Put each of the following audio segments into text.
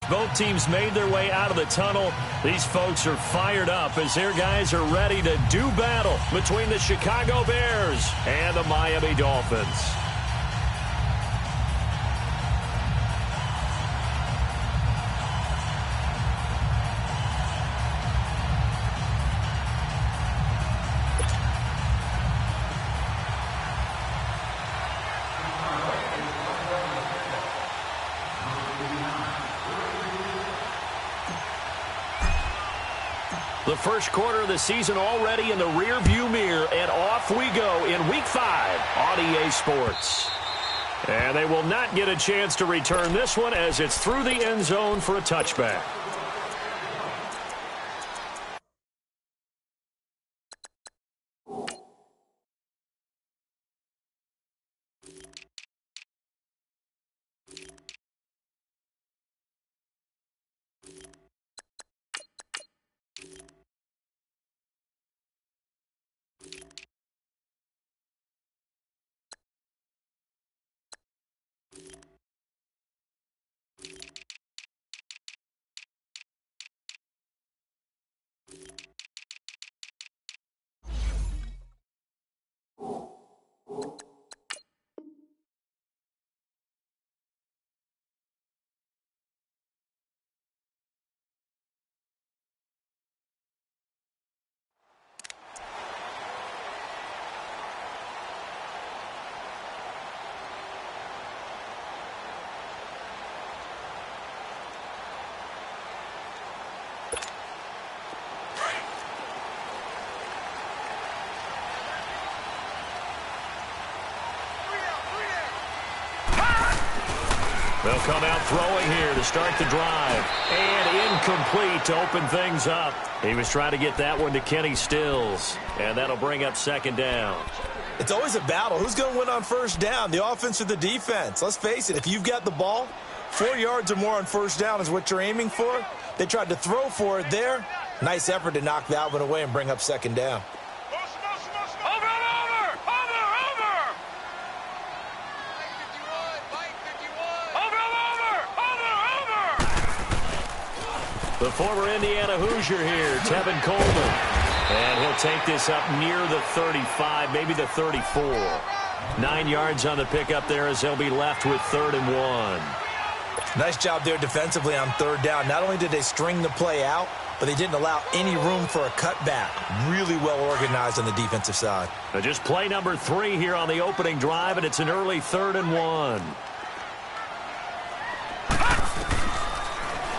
Both teams made their way out of the tunnel. These folks are fired up as their guys are ready to do battle between the Chicago Bears and the Miami Dolphins. The first quarter of the season already in the rearview mirror, and off we go in Week 5 on EA Sports. And they will not get a chance to return this one as it's through the end zone for a touchback. They'll come out throwing here to start the drive. And incomplete to open things up. He was trying to get that one to Kenny Stills. And that'll bring up second down. It's always a battle. Who's going to win on first down, the offense or the defense? Let's face it, if you've got the ball, 4 yards or more on first down is what you're aiming for. They tried to throw for it there. Nice effort to knock that one away and bring up second down. The former Indiana Hoosier here, Tevin Coleman. And he'll take this up near the 35, maybe the 34. 9 yards on the pickup there as they'll be left with 3rd and 1. Nice job there defensively on third down. Not only did they string the play out, but they didn't allow any room for a cutback. Really well organized on the defensive side. Just play number 3 here on the opening drive, and it's an early 3rd and 1.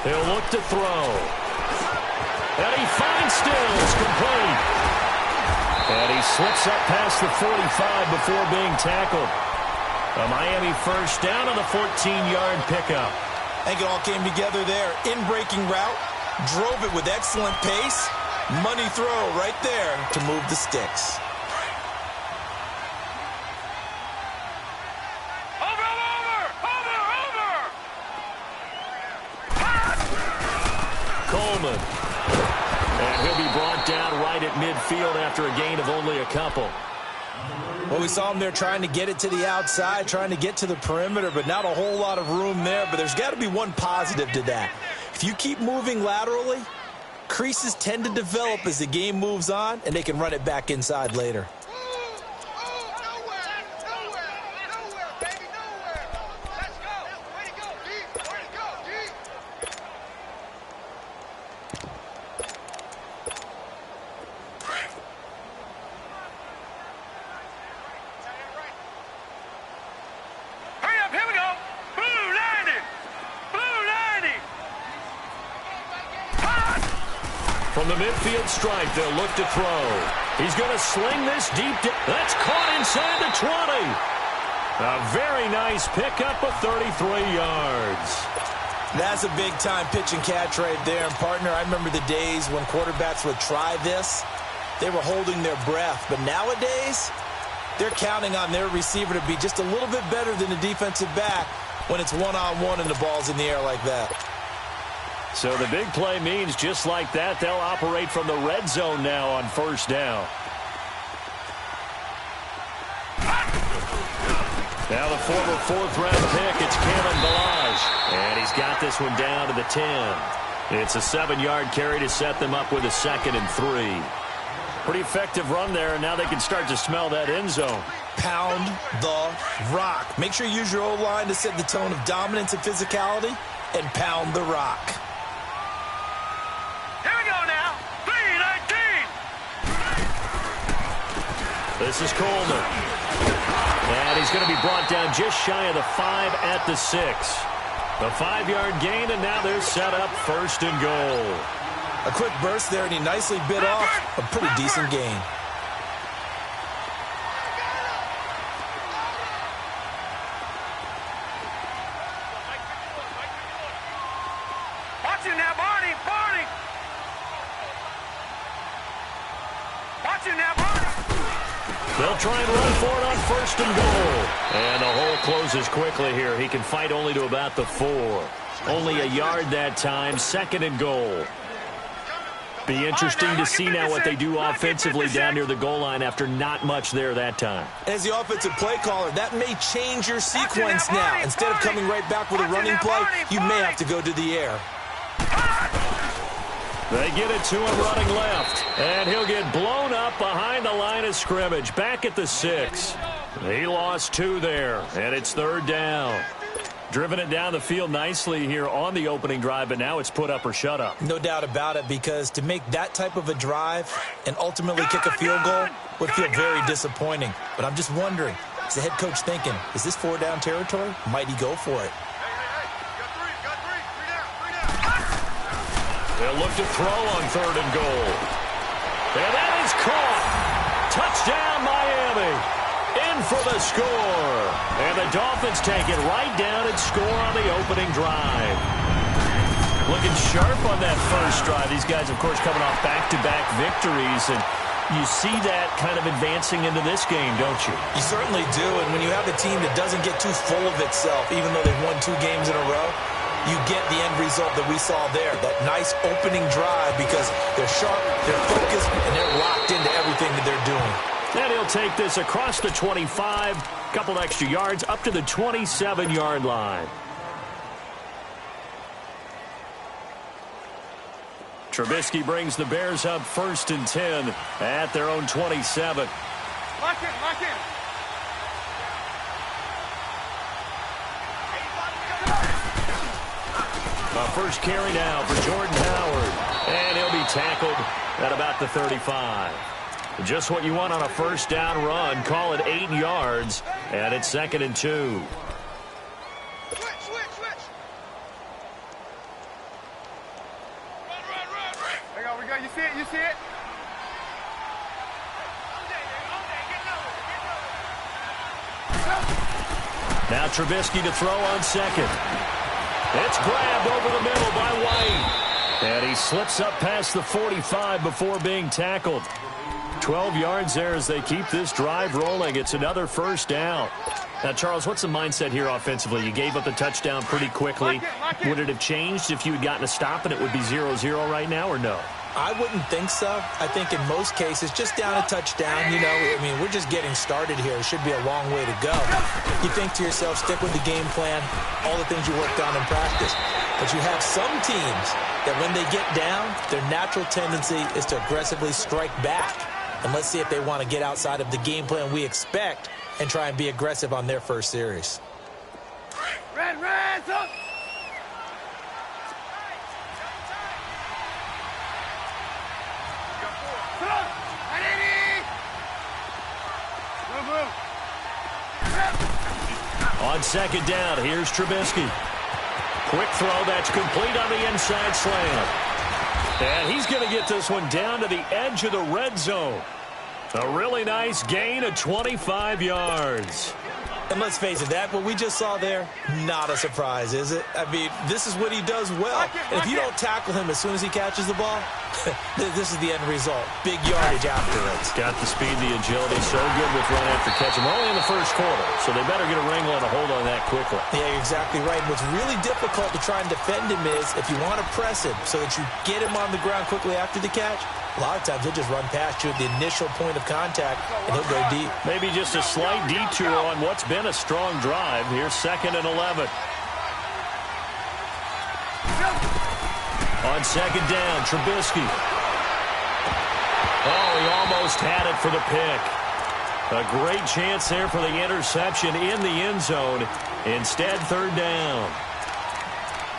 He'll look to throw. And he finds Stills, complete. And he slips up past the 45 before being tackled. A Miami first down on the 14-yard pickup. I think it all came together there. In-breaking route, drove it with excellent pace. Money throw right there to move the sticks. Coleman. And he'll be brought down right at midfield after a gain of only a couple. Well, we saw him there trying to get it to the outside, trying to get to the perimeter, but not a whole lot of room there. But there's got to be one positive to that. If you keep moving laterally, creases tend to develop as the game moves on, and they can run it back inside later. From the midfield stripe, they'll look to throw. He's going to sling this deep. That's caught inside the 20. A very nice pickup of 33 yards. That's a big-time pitch and catch right there. And, partner, I remember the days when quarterbacks would try this. They were holding their breath. But nowadays, they're counting on their receiver to be just a little bit better than the defensive back when it's one-on-one and the ball's in the air like that. So the big play means just like that, they'll operate from the red zone now on first down. Now the former 4th-round pick, it's Kalen Balazs. And he's got this one down to the 10. It's a 7-yard carry to set them up with a 2nd and 3. Pretty effective run there, and now they can start to smell that end zone. Pound the rock. Make sure you use your O-line to set the tone of dominance and physicality, and pound the rock. Here we go now. 3-19. This is Coleman. And he's going to be brought down just shy of the 5 at the 6. A 5-yard gain, and now they're set up 1st and goal. A quick burst there, and he nicely bit off a pretty decent gain. Watch it now, Barney. Barney. Watch it now, Barney. They'll try and run for it on 1st and goal. And the hole closes quickly here. He can fight only to about the 4. Only a yard that time, 2nd and goal. Be interesting to see now what they do offensively down near the goal line after not much there that time. As the offensive play caller, that may change your sequence now. Instead of coming right back with a running play, you may have to go to the air. They get it to him running left. And he'll get blown up behind the line of scrimmage. Back at the 6. He lost 2 there. And it's 3rd down. Driven it down the field nicely here on the opening drive, but now it's put up or shut up. No doubt about it, because to make that type of a drive and ultimately kick a field goal would feel very disappointing. But I'm just wondering, is the head coach thinking, is this 4-down territory? Might he go for it? They'll look to throw on 3rd and goal. And that is caught. Touchdown, Miami. In for the score. And the Dolphins take it right down and score on the opening drive. Looking sharp on that first drive. These guys, of course, coming off back-to-back victories. And you see that kind of advancing into this game, don't you? You certainly do. And when you have a team that doesn't get too full of itself, even though they've won 2 games in a row, you get the end result that we saw there. That nice opening drive, because they're sharp, they're focused, and they're locked into everything that they're doing. And he'll take this across the 25, couple extra yards, up to the 27-yard line. Trubisky brings the Bears up 1st and 10 at their own 27. Lock in, lock in. First carry now for Jordan Howard. And he'll be tackled at about the 35. Just what you want on a 1st down run. Call it 8 yards. And it's 2nd and 2. Switch. Run. We go. You see it? Now Trubisky to throw on 2nd. It's grabbed over the middle by White. And he slips up past the 45 before being tackled. 12 yards there as they keep this drive rolling. It's another 1st down. Now, Charles, what's the mindset here offensively? You gave up the touchdown pretty quickly. Would it have changed if you had gotten a stop and it would be 0-0 right now, or no? I wouldn't think so. I think in most cases, just down a touchdown, I mean, we're just getting started here. It should be a long way to go. You think to yourself, stick with the game plan, all the things you worked on in practice. But you have some teams that when they get down, their natural tendency is to aggressively strike back. And let's see if they want to get outside of the game plan we expect and try and be aggressive on their first series. Red, up. On 2nd down, here's Trubisky. Quick throw, that's complete on the inside slant. And he's going to get this one down to the edge of the red zone. A really nice gain of 25 yards. And let's face it, that what we just saw there, not a surprise, is it? I mean, this is what he does well. And if you don't tackle him as soon as he catches the ball, this is the end result. Big yardage afterwards. Got the speed, the agility, so good with run after catch. We're only in the first quarter, so they better get a wrangle and a hold on that quickly. Yeah, you're exactly right. What's really difficult to try and defend him is if you want to press him so that you get him on the ground quickly after the catch, a lot of times he'll just run past you at the initial point of contact, and he'll go deep. Maybe just a slight detour on what's been a strong drive. Here's 2nd and 11. On second down, Trubisky. Oh, he almost had it for the pick. A great chance there for the interception in the end zone. Instead, third down.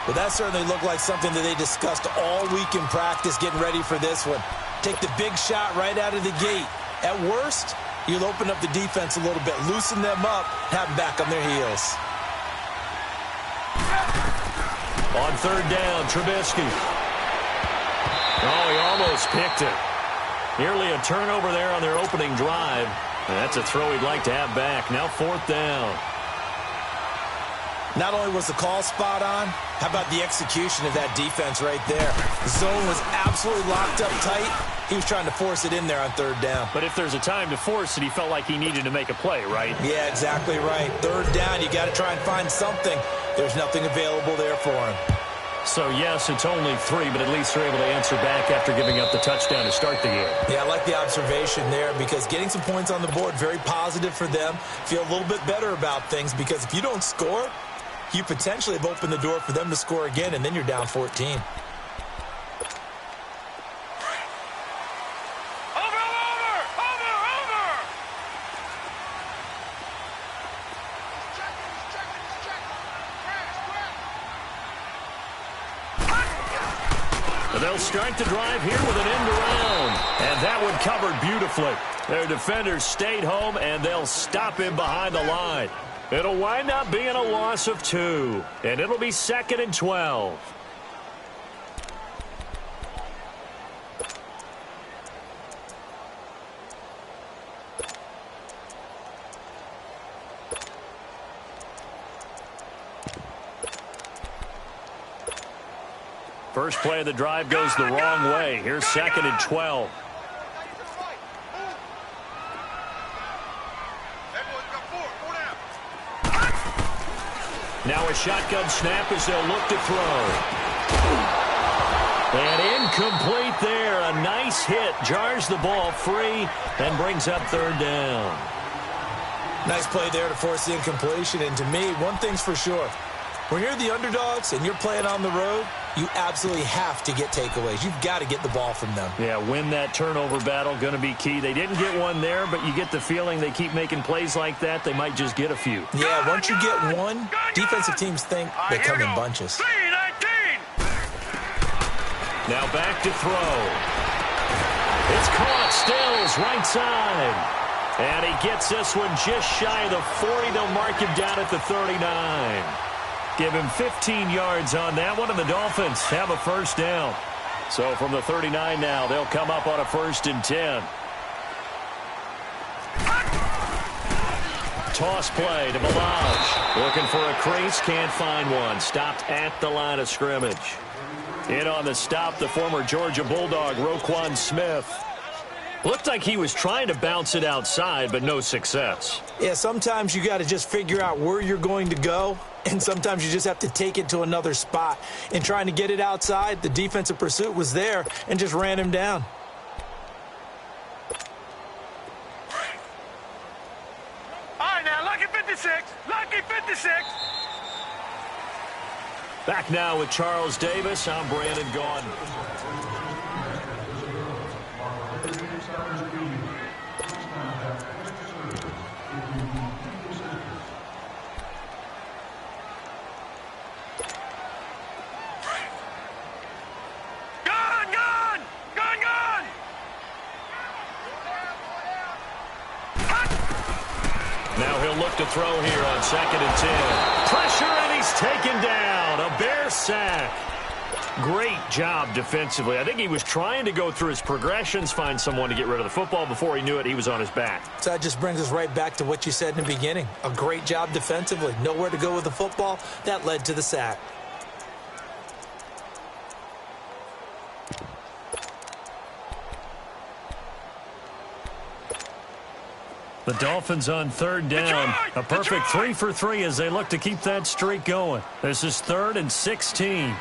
Well, that certainly looked like something that they discussed all week in practice getting ready for this one. Take the big shot right out of the gate. At worst, you'll open up the defense a little bit, loosen them up, have them back on their heels. On third down, Trubisky. Oh, he almost picked it. Nearly a turnover there on their opening drive. And that's a throw he'd like to have back. Now fourth down. Not only was the call spot on, how about the execution of that defense right there? The zone was absolutely locked up tight. He was trying to force it in there on third down. But if there's a time to force it, he felt like he needed to make a play, right? Yeah, exactly right. Third down, you got to try and find something. There's nothing available there for him. So, yes, it's only 3, but at least they're able to answer back after giving up the touchdown to start the game. Yeah, I like the observation there because getting some points on the board, very positive for them. Feel a little bit better about things because if you don't score, you potentially have opened the door for them to score again, and then you're down 14. They'll start the drive here with an end around. And that one covered beautifully. Their defenders stayed home, and they'll stop him behind the line. It'll wind up being a loss of 2. And it'll be 2nd and 12. First play of the drive goes the wrong way. Here's 2nd and 12. Now a shotgun snap as they'll look to throw. And incomplete there. A nice hit. Jars the ball free and brings up third down. Nice play there to force the incompletion. And to me, one thing's for sure. When you're the underdogs and you're playing on the road, you absolutely have to get takeaways. You've got to get the ball from them. Yeah, win that turnover battle, going to be key. They didn't get one there, but you get the feeling they keep making plays like that, they might just get a few. Yeah, once you get one, defensive teams think they come in bunches. Now back to throw. It's caught, Stills, right side. And he gets this one just shy of the 40. They'll mark him down at the 39. Give him 15 yards on that one, and the Dolphins have a first down. So from the 39 now, they'll come up on a 1st and 10. Toss play to Malaj. Looking for a crease, can't find one. Stopped at the line of scrimmage. In on the stop, the former Georgia Bulldog, Roquan Smith. Looked like he was trying to bounce it outside, but no success. Yeah, sometimes you got to just figure out where you're going to go, and sometimes you just have to take it to another spot. In trying to get it outside, the defensive pursuit was there and just ran him down. All right, now, lucky 56. Lucky 56. Back now with Charles Davis. I'm Brandon Gaudin. Now he'll look to throw here on 2nd and 10. Pressure, and he's taken down. A Bear sack. Great job defensively. I think he was trying to go through his progressions, find someone to get rid of the football. Before he knew it, he was on his back. So that just brings us right back to what you said in the beginning. A great job defensively. Nowhere to go with the football. That led to the sack. The Dolphins on 3rd down. A perfect 3 for 3 as they look to keep that streak going. This is 3rd and 16.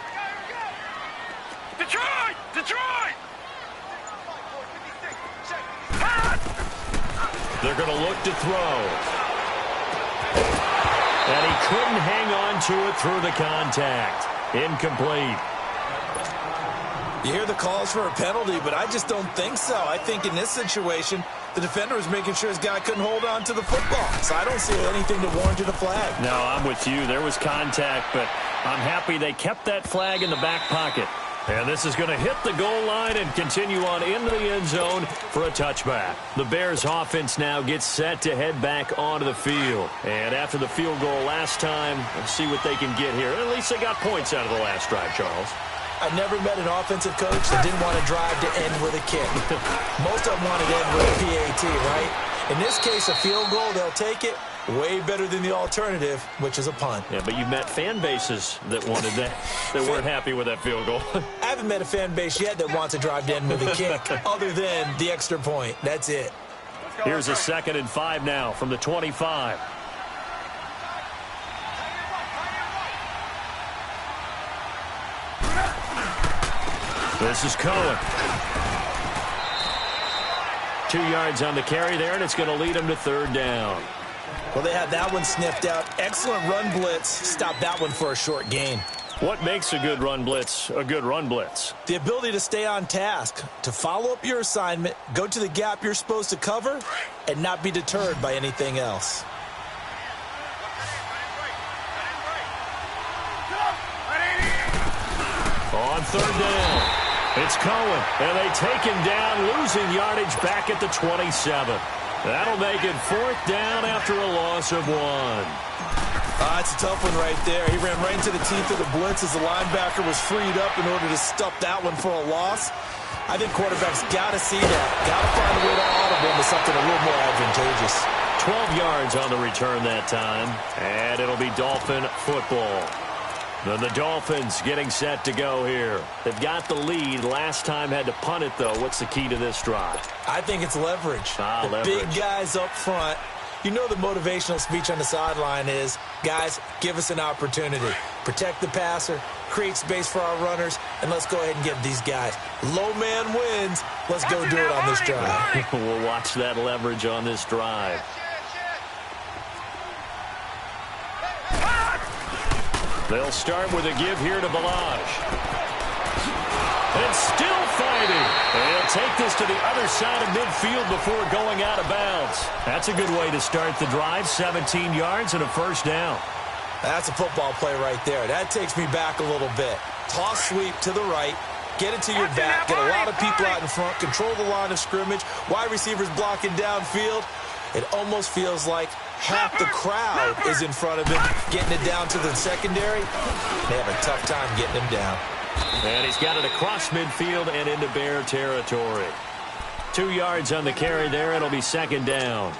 Detroit! Detroit! They're going to look to throw. And he couldn't hang on to it through the contact. Incomplete. You hear the calls for a penalty, but I just don't think so. I think in this situation, the defender was making sure his guy couldn't hold on to the football. So I don't see anything to warrant a flag. No, I'm with you. There was contact, but I'm happy they kept that flag in the back pocket. And this is going to hit the goal line and continue on into the end zone for a touchback. The Bears offense now gets set to head back onto the field. And after the field goal last time, let's see what they can get here. At least they got points out of the last drive, Charles. I never met an offensive coach that didn't want to drive to end with a kick. Most of them wanted to end with a PAT, right? In this case, a field goal, they'll take it. Way better than the alternative, which is a punt. Yeah, but you met fan bases that wanted that, that weren't happy with that field goal. I haven't met a fan base yet that wants to drive to end with a kick, other than the extra point. That's it. Here's a 2nd and 5 now from the 25. This is Cohen. 2 yards on the carry there, and it's going to lead him to 3rd down. Well, they had that one sniffed out. Excellent run blitz. Stop that one for a short gain. What makes a good run blitz a good run blitz? The ability to stay on task, to follow up your assignment, go to the gap you're supposed to cover, and not be deterred by anything else. On 3rd down, it's Cohen, and they take him down, losing yardage back at the 27. That'll make it 4th down after a loss of 1. That's a tough one right there. He ran right into the teeth of the blitz as the linebacker was freed up in order to stuff that one for a loss. I think quarterbacks got to see that. Got to find a way to audible into something a little more advantageous. 12 yards on the return that time, and it'll be Dolphin football. Then the Dolphins getting set to go here. They've got the lead. Last time had to punt it, though. What's the key to this drive? I think it's leverage. Leverage. Big guys up front. You know the motivational speech on the sideline is, guys, give us an opportunity. Protect the passer, create space for our runners, and let's go ahead and get these guys. Low man wins. Let's go do it on this drive. We'll watch that leverage on this drive. They'll start with a give here to Balaj. And still fighting. They'll take this to the other side of midfield before going out of bounds. That's a good way to start the drive. 17 yards and a 1st down. That's a football play right there. That takes me back a little bit. Toss sweep to the right. Get it to your back. Get a lot of people out in front. Control the line of scrimmage. Wide receivers blocking downfield. It almost feels like half the crowd is in front of him, getting it down to the secondary. They have a tough time getting him down. And he's got it across midfield and into Bear territory. 2 yards on the carry there. It'll be 2nd down.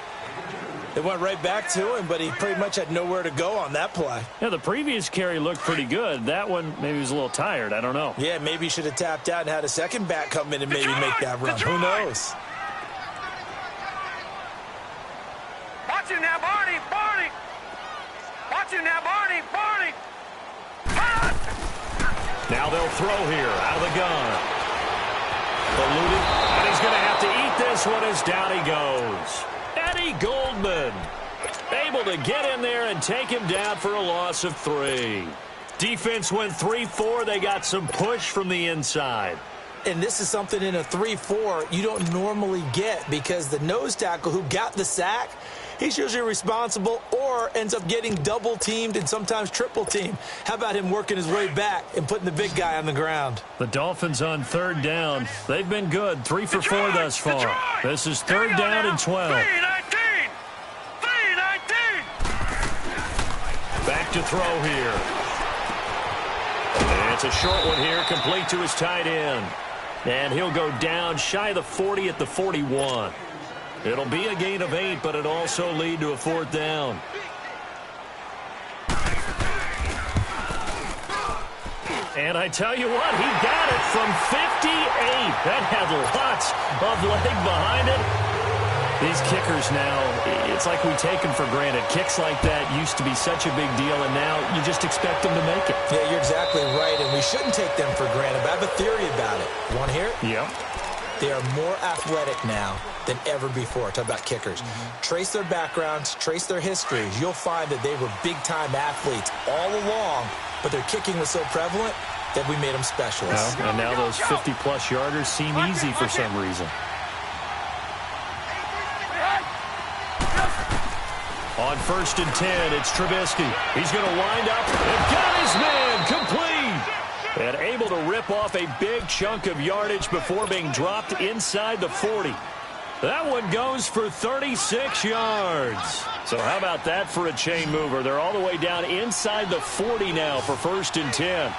It went right back to him, but he pretty much had nowhere to go on that play. Yeah, the previous carry looked pretty good. That one, maybe he was a little tired. I don't know. Yeah, maybe he should have tapped out and had a second back come in and maybe make that run. Who knows? Watch him now, Barney! Barney! Watch him now, Barney! Barney! Ah! Now they'll throw here out of the gun. Eluded, and he's going to have to eat this one as down he goes. Eddie Goldman able to get in there and take him down for a loss of 3. Defense went 3-4. They got some push from the inside. And this is something in a 3-4 you don't normally get because the nose tackle who got the sack, he's usually responsible or ends up getting double-teamed and sometimes triple-teamed. How about him working his way back and putting the big guy on the ground? The Dolphins on 3rd down. They've been good. 3 for 4 thus far. This is 3rd down and 12. 3-19! Back to throw here. And it's a short one here, complete to his tight end. And he'll go down shy of the 40 at the 41. It'll be a gain of 8, but it'll also lead to a 4th down. And I tell you what, he got it from 58. That had lots of leg behind it. These kickers now, it's like we take them for granted. Kicks like that used to be such a big deal, and now you just expect them to make it. Yeah, you're exactly right, and we shouldn't take them for granted, but I have a theory about it. You want to hear it? Yep. They are more athletic now than ever before. Talk about kickers. Trace their backgrounds, trace their histories. You'll find that they were big-time athletes all along, but their kicking was so prevalent, that we made them specialists. And now those 50-plus yarders seem easy for some reason. On 1st and 10, it's Trubisky. He's going to wind up and got his man complete. And able to rip off a big chunk of yardage before being dropped inside the 40. That one goes for 36 yards. So how about that for a chain mover? They're all the way down inside the 40 now for 1st and 10.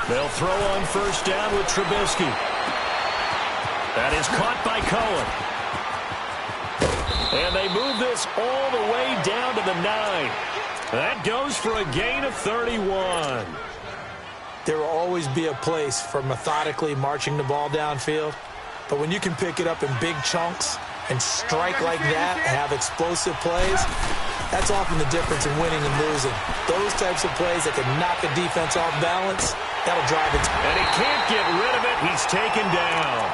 They'll throw on 1st down with Trubisky. That is caught by Cohen. And they move this all the way down to the 9. That goes for a gain of 31. There will always be a place for methodically marching the ball downfield. But when you can pick it up in big chunks and strike like that, have explosive plays, that's often the difference in winning and losing. Those types of plays that can knock a defense off balance, that'll drive it. And he can't get rid of it. He's taken down.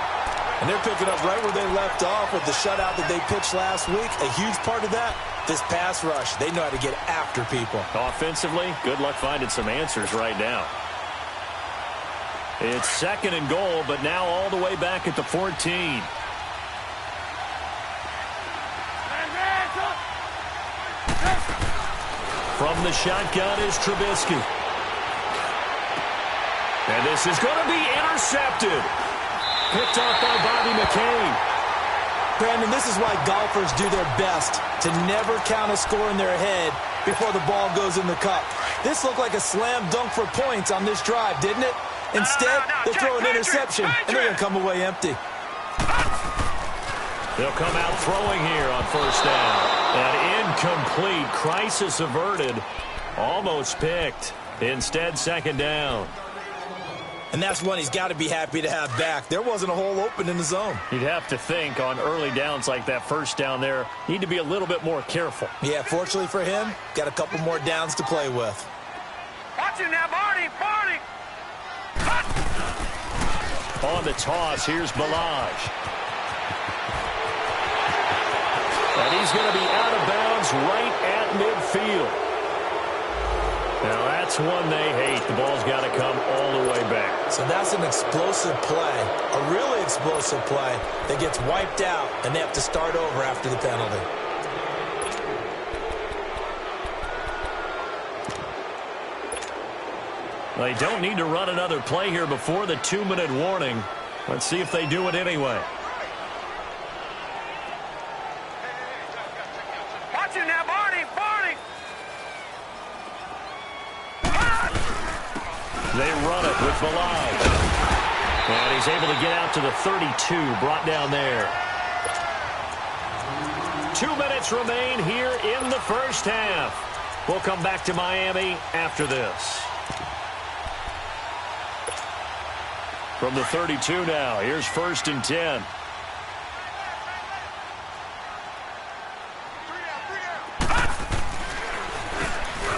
And they're picking up right where they left off with the shutout that they pitched last week. A huge part of that, this pass rush. They know how to get after people. Offensively, good luck finding some answers right now. It's 2nd and goal, but now all the way back at the 14. From the shotgun is Trubisky. And this is going to be intercepted. Picked off by Bobby McCain. Brandon, this is why golfers do their best to never count a score in their head before the ball goes in the cup. This looked like a slam dunk for points on this drive, didn't it? Instead, they throw an interception, and they're going to come away empty. They'll come out throwing here on 1st down. An incomplete, crisis averted, almost picked. Instead, 2nd down. And that's one he's got to be happy to have back. There wasn't a hole open in the zone. You'd have to think on early downs like that 1st down there, need to be a little bit more careful. Yeah, fortunately for him, got a couple more downs to play with. Watch him now, Barney. On the toss, here's Balaj. And he's going to be out of bounds right at midfield. Now, that's one they hate. The ball's got to come all the way back. So that's an explosive play, a really explosive play that gets wiped out, and they have to start over after the penalty. They don't need to run another play here before the 2-minute warning. Let's see if they do it anyway. Watch him now, Barney. They run it with Balaj. And he's able to get out to the 32, brought down there. 2 minutes remain here in the 1st half. We'll come back to Miami after this. From the 32 now, here's 1st and 10.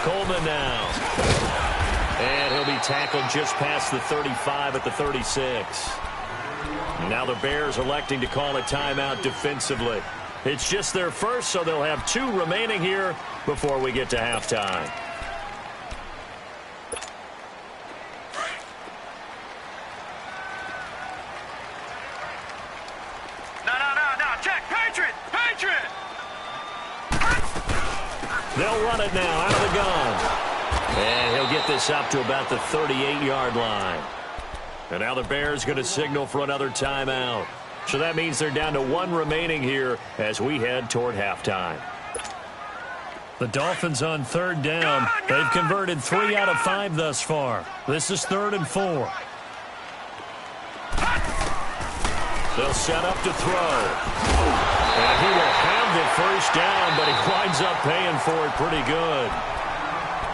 Coleman now. And he'll be tackled just past the 35 at the 36. Now the Bears electing to call a timeout defensively. It's just their first, so they'll have 2 remaining here before we get to halftime. No, check, Patriot! They'll run it now out of the gun. And he'll get this up to about the 38-yard line. And now the Bears going to signal for another timeout. So that means they're down to 1 remaining here as we head toward halftime. The Dolphins on 3rd down. They've converted 3 out of 5 thus far. This is 3rd and 4. They'll set up to throw. And he will have the 1st down, but he winds up paying for it pretty good.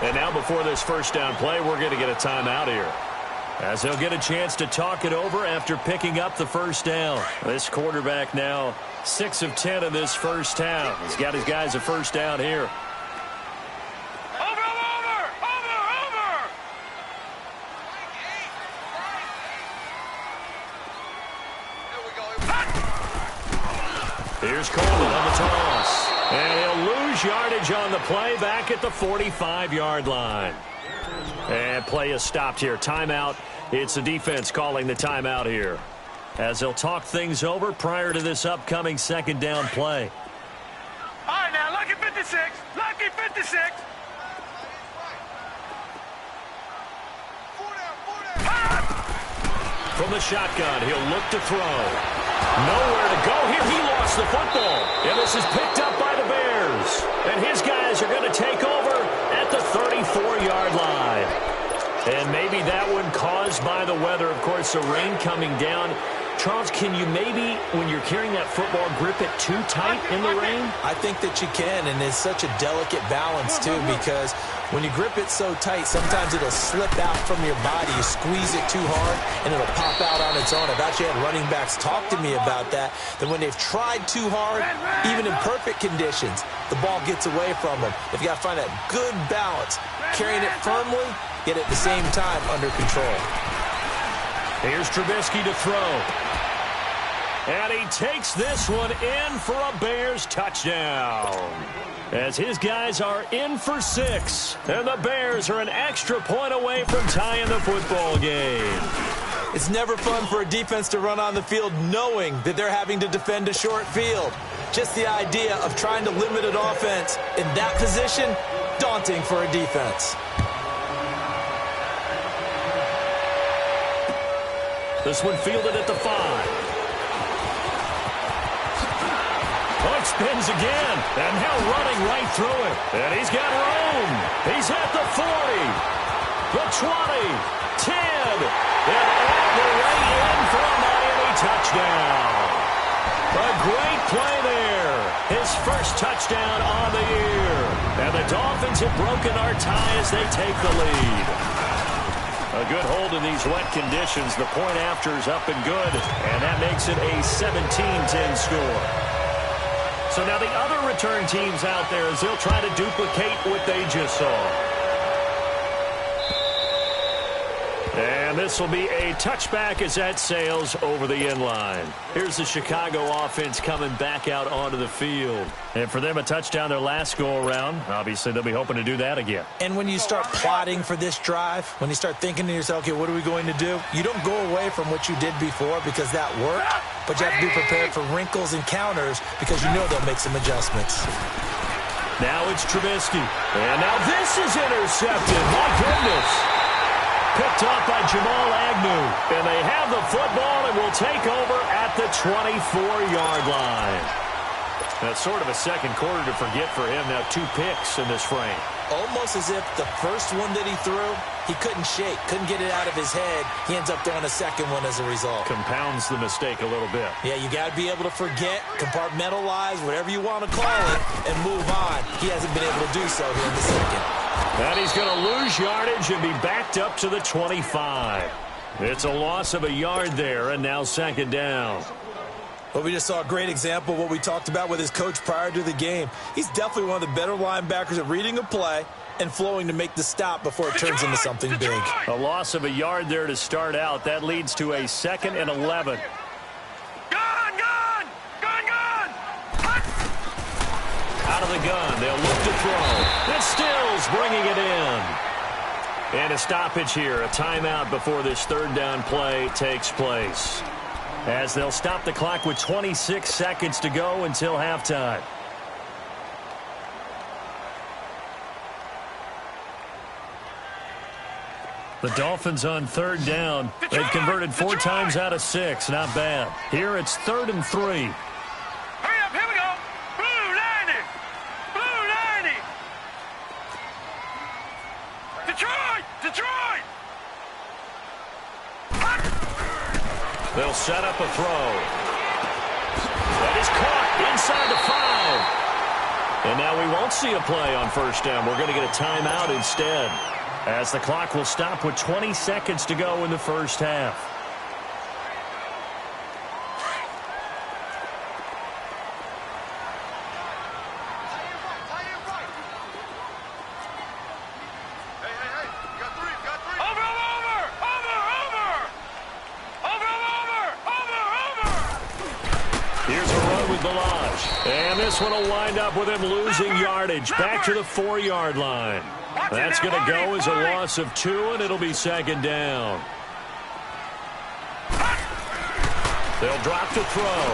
And now before this 1st down play, we're going to get a timeout here, as they'll get a chance to talk it over after picking up the 1st down. This quarterback now 6 of 10 in this 1st half. He's got his guys a 1st down here. Over! Here's Coleman on the toss. And he'll lose yardage on the play back at the 45-yard line. And play is stopped here. Timeout. It's the defense calling the timeout here, as they'll talk things over prior to this upcoming second down play. All right, now, lucky 56. Lucky 56. From the shotgun, he'll look to throw. Nowhere to go here. He lost the football. And this is picked up by the Bears. And his guys are going to take over at the 34-yard line. And maybe that one caused by the weather. Of course, the rain coming down. Charles, can you maybe, when you're carrying that football, grip it too tight in the rain? I think that you can, and it's such a delicate balance, too, because when you grip it so tight, sometimes it'll slip out from your body. You squeeze it too hard, and it'll pop out on its own. I've actually had running backs talk to me about that when they've tried too hard, even in perfect conditions, the ball gets away from them. They've got to find that good balance, carrying it firmly, yet at the same time under control. Here's Trubisky to throw. And he takes this one in for a Bears touchdown, as his guys are in for 6. And the Bears are an extra point away from tying the football game. It's never fun for a defense to run on the field knowing that they're having to defend a short field. Just the idea of trying to limit an offense in that position, daunting for a defense. This one fielded at the 5. Oh, it spins again. And now running right through it. And he's got room. He's at the 40. The 20. 10. And all the way in for a Miami touchdown. A great play there. His first touchdown on the year. And the Dolphins have broken our tie as they take the lead. A good hold in these wet conditions. The point after is up and good, and that makes it a 17-10 score. So now the other return teams out there, as they'll try to duplicate what they just saw. And this will be a touchback as that sails over the end line. Here's the Chicago offense coming back out onto the field. And for them, a touchdown their last go-around. Obviously, they'll be hoping to do that again. And when you start plotting for this drive, when you start thinking to yourself, okay, what are we going to do? You don't go away from what you did before because that worked, but you have to be prepared for wrinkles and counters because you know they'll make some adjustments. Now it's Trubisky. And now this is intercepted. My goodness. Picked off by Jamal Agnew. And they have the football and will take over at the 24-yard line. That's sort of a second quarter to forget for him. Now 2 picks in this frame. Almost as if the first one that he threw, he couldn't shake, couldn't get it out of his head. He ends up throwing a second one as a result. Compounds the mistake a little bit. Yeah, you got to be able to forget, compartmentalize, whatever you want to call it, and move on. He hasn't been able to do so here in the second. And he's going to lose yardage and be backed up to the 25. It's a loss of a yard there, and now second down. Well, we just saw a great example of what we talked about with his coach prior to the game. He's definitely one of the better linebackers at reading a play and flowing to make the stop before it turns into something big. A loss of a yard there to start out. That leads to a 2nd and 11. Out of the gun, they'll look to throw. It's Stills bringing it in. And a stoppage here, a timeout before this third down play takes place, as they'll stop the clock with 26 seconds to go until halftime. The Dolphins on third down. They've converted 4 times out of 6. Not bad. Here it's 3rd and 3. Hurry up, here we go. Blue 90. Blue 90. Detroit! Detroit! They'll set up a throw. That is caught inside the 5. And now we won't see a play on first down. We're going to get a timeout instead, as the clock will stop with 20 seconds to go in the first half. And this one will wind up with him losing yardage back to the 4-yard line. That's going to go as a loss of 2, and it'll be second down. They'll drop to throw.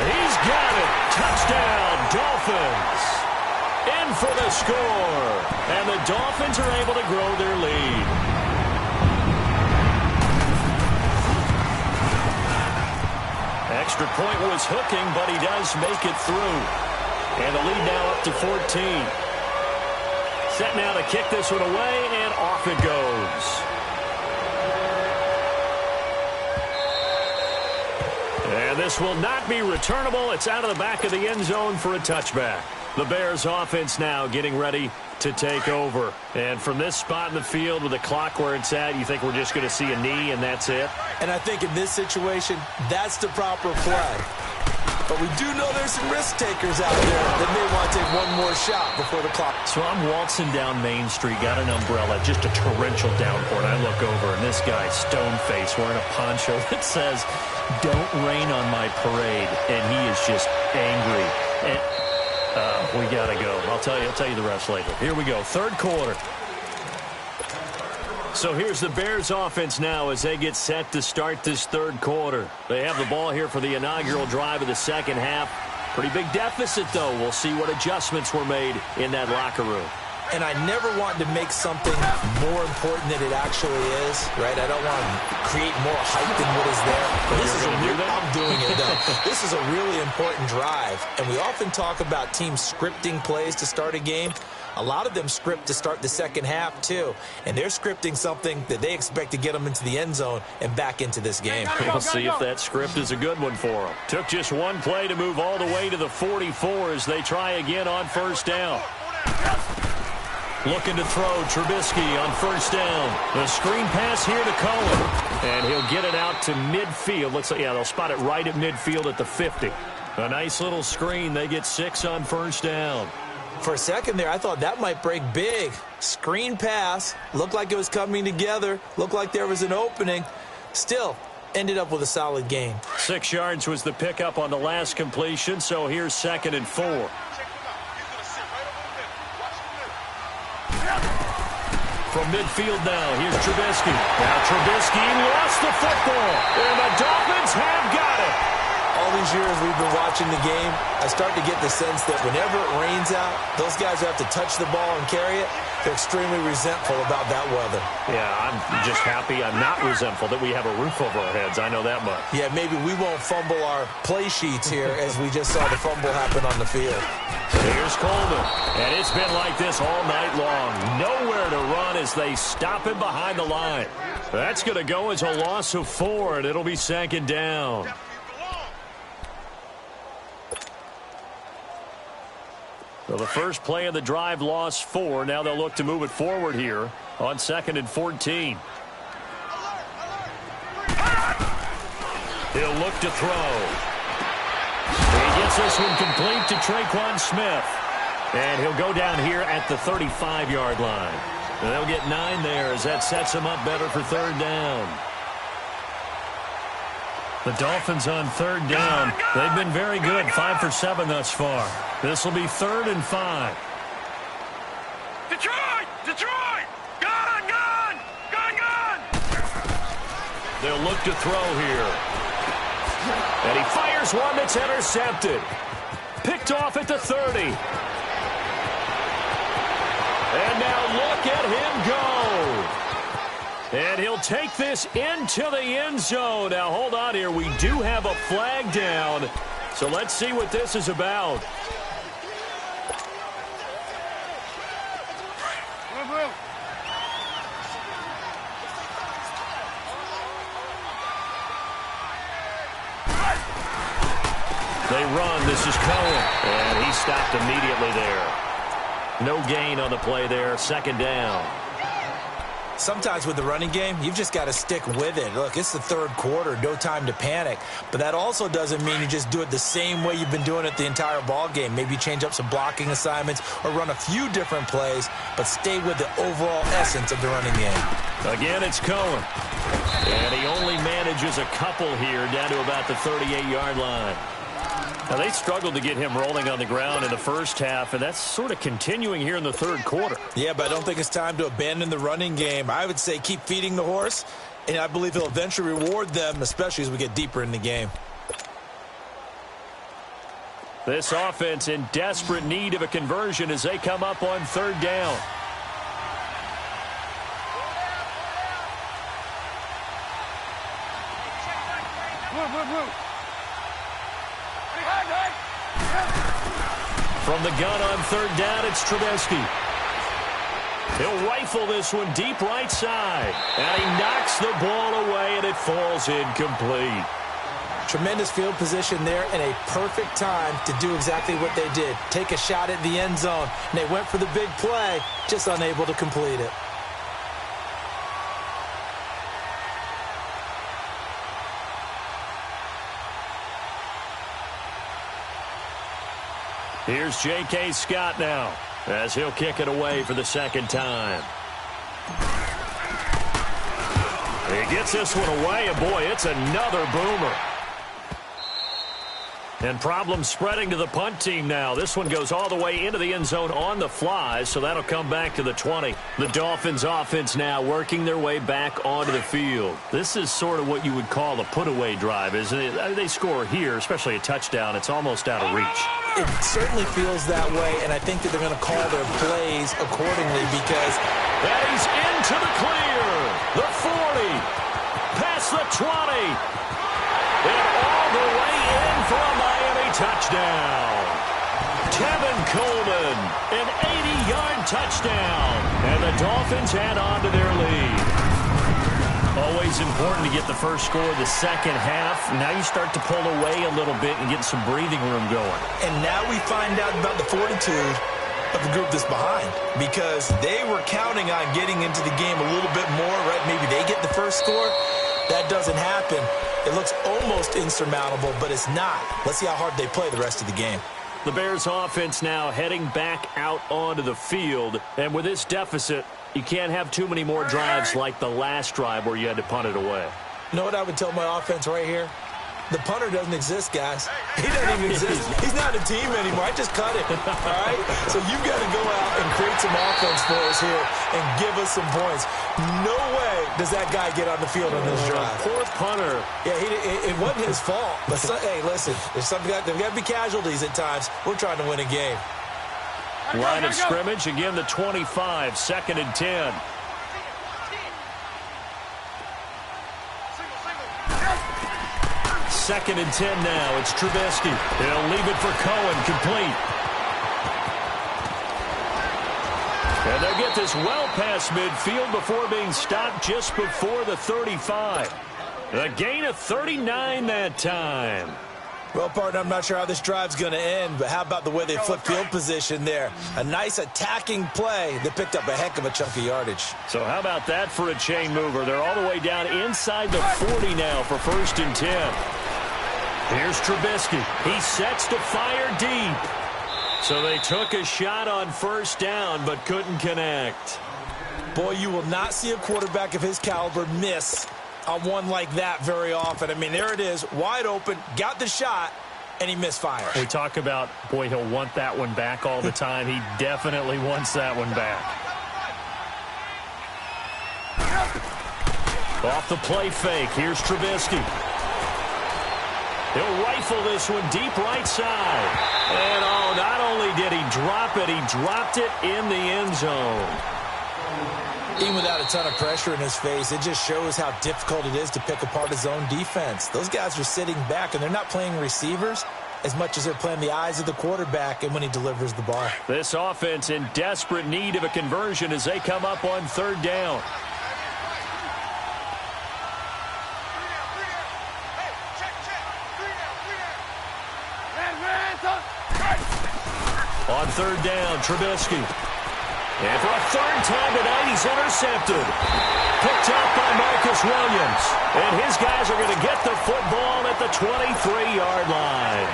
He's got it. Touchdown, Dolphins. In for the score. And the Dolphins are able to grow their lead. Extra point was hooking, but he does make it through. And the lead now up to 14. Set now to kick this one away, and off it goes. And this will not be returnable. It's out of the back of the end zone for a touchback. The Bears offense now getting ready to take over. And from this spot in the field with the clock where it's at, you think we're just going to see a knee and that's it? And I think in this situation, that's the proper play. But we do know there's some risk takers out there that may want to take one more shot before the clock. So I'm waltzing down Main Street, got an umbrella, just a torrential downpour, and I look over, and this guy, stone-faced, wearing a poncho that says, "Don't rain on my parade," and he is just angry. And we got to go. I'll tell you the rest later. Here we go, third quarter. So here's the Bears offense now as they get set to start this third quarter. They have the ball here for the inaugural drive of the second half. Pretty big deficit, though. We'll see what adjustments were made in that locker room. And I never want to make something more important than it actually is, right? I don't want to create more hype than what is there. But this is I'm doing it, though. This is a really important drive. And we often talk about teams scripting plays to start a game. A lot of them script to start the second half, too. And they're scripting something that they expect to get them into the end zone and back into this game. We'll see if that script is a good one for them. Took just one play to move all the way to the 44 as they try again on first down. Looking to throw, Trubisky on first down. The screen pass here to Cohen. And he'll get it out to midfield. Looks like, yeah, they'll spot it right at midfield at the 50. A nice little screen. They get 6 on first down. For a second there, I thought that might break big. Screen pass. Looked like it was coming together. Looked like there was an opening. Still, ended up with a solid gain. 6 yards was the pickup on the last completion, so here's 2nd and 4. From midfield now, here's Trubisky. Now Trubisky lost the football, and the Dolphins have got it. All these years we've been watching the game, I start to get the sense that whenever it rains out, those guys who have to touch the ball and carry it, they're extremely resentful about that weather. Yeah, I'm just happy I'm not resentful that we have a roof over our heads. I know that much. Yeah, maybe we won't fumble our play sheets here as we just saw the fumble happen on the field. Here's Coleman, and it's been like this all night long. Nowhere to run as they stop him behind the line. That's going to go as a loss of 4, and it'll be 2nd down. So the first play of the drive lost 4. Now they'll look to move it forward here on 2nd and 14. He'll look to throw. He gets this one complete to Traquan Smith. And he'll go down here at the 35-yard line. And they'll get 9 there as that sets him up better for 3rd down. The Dolphins on 3rd down. They've been very good, 5 for 7 thus far. This will be 3rd and 5. Detroit! Detroit! Gun! Gun! Gun! Gun! They'll look to throw here. And he fires one that's intercepted. Picked off at the 30. And now look at him go. And he'll take this into the end zone. Now, hold on here. We do have a flag down. So let's see what this is about. They run. This is Cohen. And he stopped immediately there. No gain on the play there. 2nd down. Sometimes with the running game, you've just got to stick with it. Look, it's the 3rd quarter, no time to panic. But that also doesn't mean you just do it the same way you've been doing it the entire ball game. Maybe change up some blocking assignments or run a few different plays, but stay with the overall essence of the running game. Again, it's Cohen. And he only manages a couple here down to about the 38-yard line. Now, they struggled to get him rolling on the ground in the first half, and that's sort of continuing here in the third quarter. Yeah, but I don't think it's time to abandon the running game. I would say keep feeding the horse, and I believe he'll eventually reward them, especially as we get deeper in the game. This offense in desperate need of a conversion as they come up on third down. From the gun on third down, it's Trubisky. He'll rifle this one deep right side. And he knocks the ball away, and it falls incomplete. Tremendous field position there and a perfect time to do exactly what they did. Take a shot at the end zone. And they went for the big play, just unable to complete it. Here's J.K. Scott now as he'll kick it away for the second time. He gets this one away, and boy, it's another boomer. And problems spreading to the punt team now. This one goes all the way into the end zone on the fly, so that'll come back to the 20. The Dolphins offense now working their way back onto the field. This is sort of what you would call a put-away drive, isn't it? They score here, especially a touchdown. It's almost out of reach. It certainly feels that way, and I think that they're going to call their plays accordingly because... And he's into the clear. The 40. Past the 20. And all the way in for a Miami touchdown. Tevin Coleman, an 80-yard touchdown. And the Dolphins add on to their lead. Always important to get the first score of the second half. Now you start to pull away a little bit and get some breathing room going. And now we find out about the fortitude of the group that's behind, because they were counting on getting into the game a little bit more, right? Maybe they get the first score. That doesn't happen. It looks almost insurmountable, but it's not. Let's see how hard they play the rest of the game. The Bears offense now heading back out onto the field. And with this deficit, you can't have too many more drives like the last drive where you had to punt it away. You know what I would tell my offense right here? The punter doesn't exist, guys. He doesn't even exist. He's not a team anymore. I just cut it, all right? So you've got to go out and create some offense for us here and give us some points. No way does that guy get on the field on this drive. Poor punter. Yeah, it wasn't his fault. But hey, listen, there's got to be casualties at times. We're trying to win a game. Line of scrimmage, again the 25, 2nd and 10. Second and 10 now. It's Trubisky. He'll leave it for Cohen, complete. And they'll get this well past midfield before being stopped just before the 35. A gain of 39 that time. Well, partner, I'm not sure how this drive's going to end, but how about the way they flip field position there? A nice attacking play that picked up a heck of a chunk of yardage. So how about that for a chain mover? They're all the way down inside the 40 now for 1st and 10. Here's Trubisky. He sets to fire deep. So they took a shot on 1st down but couldn't connect. Boy, you will not see a quarterback of his caliber miss on one like that very often. I mean, there it is, wide open, got the shot, and he misfires. We talk about, boy, he'll want that one back all the time. He definitely wants that one back. Off the play fake, here's Trubisky. He'll rifle this one deep right side. And, oh, not only did he drop it, he dropped it in the end zone. Even without a ton of pressure in his face, it just shows how difficult it is to pick apart his own defense. Those guys are sitting back, and they're not playing receivers as much as they're playing the eyes of the quarterback and when he delivers the ball. This offense in desperate need of a conversion as they come up on 3rd down. On 3rd down, Trubisky. And for a 3rd time tonight, he's intercepted. Picked up by Marcus Williams. And his guys are going to get the football at the 23-yard line.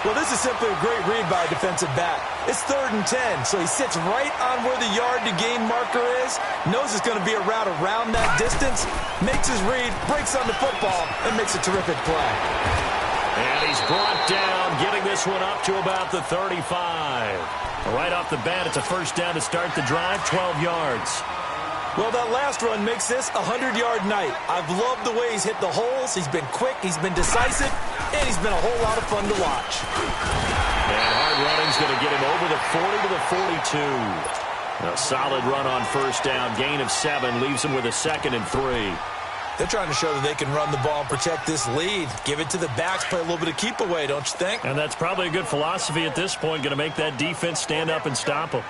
Well, this is simply a great read by a defensive back. It's 3rd and 10, so he sits right on where the yard-to-gain marker is, knows it's going to be a route around that distance, makes his read, breaks on the football, and makes a terrific play. And he's brought down, getting this one up to about the 35. Right off the bat, it's a first down to start the drive, 12 yards. Well, that last run makes this a 100-yard night. I've loved the way he's hit the holes. He's been quick, he's been decisive, and he's been a whole lot of fun to watch. And hard running's going to get him over the 40 to the 42. A solid run on first down, gain of 7, leaves him with a 2nd and 3. They're trying to show that they can run the ball and protect this lead. Give it to the backs, play a little bit of keep away, don't you think? And that's probably a good philosophy at this point, going to make that defense stand up and stop him.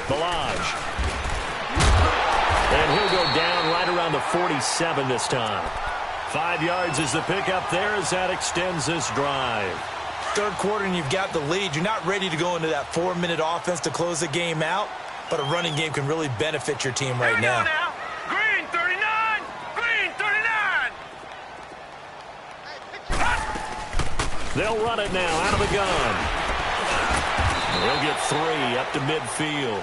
Balaj. And he'll go down right around the 47 this time. 5 yards is the pickup there as that extends this drive. Third quarter and you've got the lead. You're not ready to go into that 4-minute offense to close the game out, but a running game can really benefit your team right now. Green 39! Green 39! They'll run it now out of the gun. They'll get 3 up to midfield.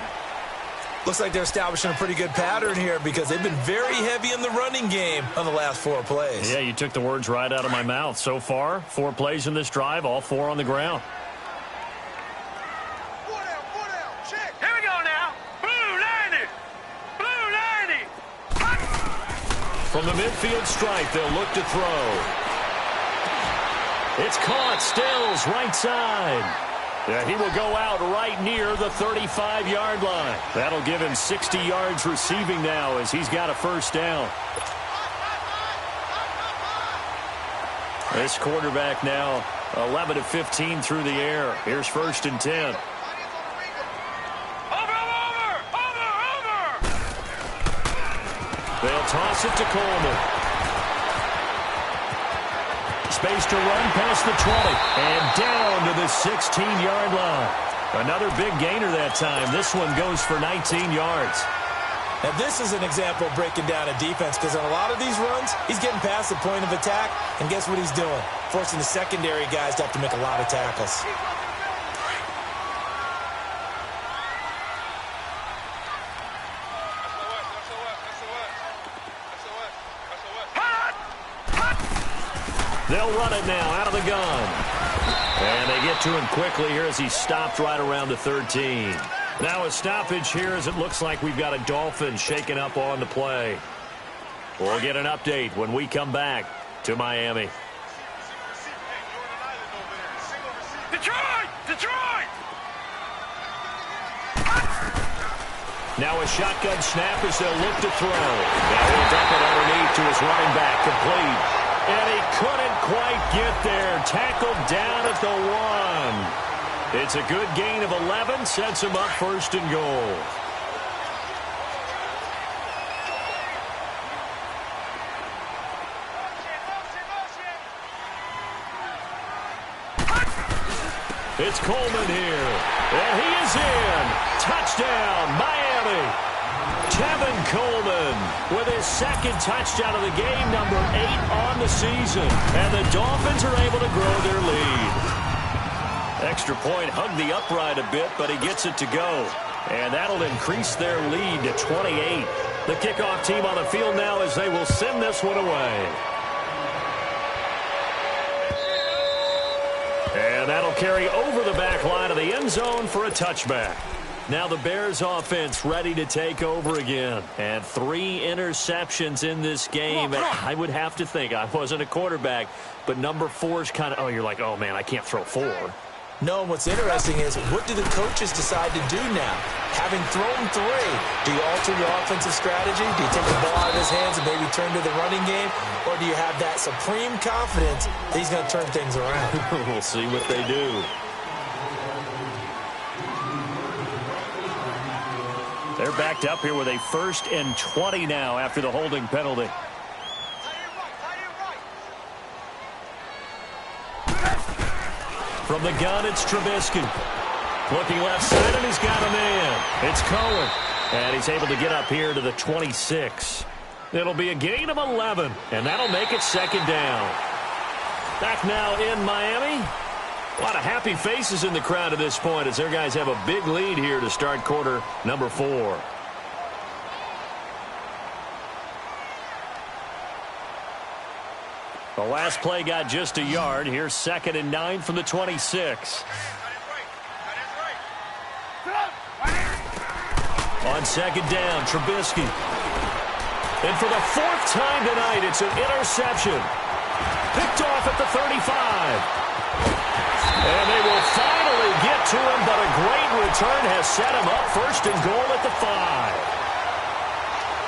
Looks like they're establishing a pretty good pattern here because they've been very heavy in the running game on the last 4 plays. Yeah, you took the words right out of my mouth. So far, 4 plays in this drive, all 4 on the ground. Check. Here we go now. Blue 90! Blue 90! From the midfield stripe, they'll look to throw. It's caught. Stills, right side. Yeah, he will go out right near the 35-yard line. That'll give him 60 yards receiving now as he's got a first down. This quarterback now 11 of 15 through the air. Here's 1st and 10. Over! They'll toss it to Coleman. Space to run past the 20 and down to the 16-yard line. Another big gainer that time. This one goes for 19 yards. Now, this is an example of breaking down a defense because on a lot of these runs, he's getting past the point of attack, and guess what he's doing? Forcing the secondary guys to have to make a lot of tackles. They'll run it now out of the gun. And they get to him quickly here as he stopped right around the 13. Now a stoppage here as it looks like we've got a Dolphin shaken up on the play. We'll get an update when we come back to Miami. Detroit! Detroit! Now a shotgun snap as they'll look to throw. Now he'll dump it underneath to his running back, complete. And he couldn't quite get there. Tackled down at the 1. It's a good gain of 11. Sets him up 1st and goal. It's Coleman here. And he is in. Touchdown, Miami. Tevin Coleman with his 2nd touchdown of the game, number 8 on the season. And the Dolphins are able to grow their lead. Extra point hugged the upright a bit, but he gets it to go. And that'll increase their lead to 28. The kickoff team on the field now as they will send this one away. And that'll carry over the back line of the end zone for a touchback. Now the Bears offense ready to take over again. And 3 interceptions in this game. And I would have to think, I wasn't a quarterback, but number 4 is kind of, you're like, oh man, I can't throw 4. No, and what's interesting is, what do the coaches decide to do now? Having thrown 3, do you alter your offensive strategy? Do you take the ball out of his hands and maybe turn to the running game? Or do you have that supreme confidence that he's going to turn things around? We'll see what they do. They're backed up here with a 1st and 20 now after the holding penalty. From the gun, it's Trubisky. Looking left side, and he's got a man. It's Cohen. And he's able to get up here to the 26. It'll be a gain of 11, and that'll make it 2nd down. Back now in Miami. A lot of happy faces in the crowd at this point as their guys have a big lead here to start quarter number 4. The last play got just a yard. Here's 2nd and 9 from the 26. On 2nd down, Trubisky. And for the 4th time tonight, it's an interception. Picked off at the 35. And they will finally get to him, but a great return has set him up 1st and goal at the 5.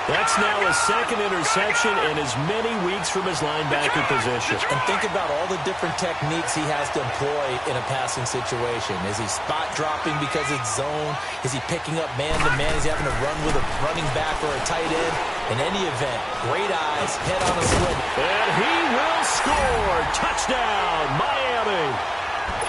That's now his 2nd interception in as many weeks from his linebacker position. And think about all the different techniques he has to employ in a passing situation. Is he spot dropping because it's zone? Is he picking up man-to-man? Is he having to run with a running back or a tight end? In any event, great eyes, head on a swivel. And he will score. Touchdown, Miami.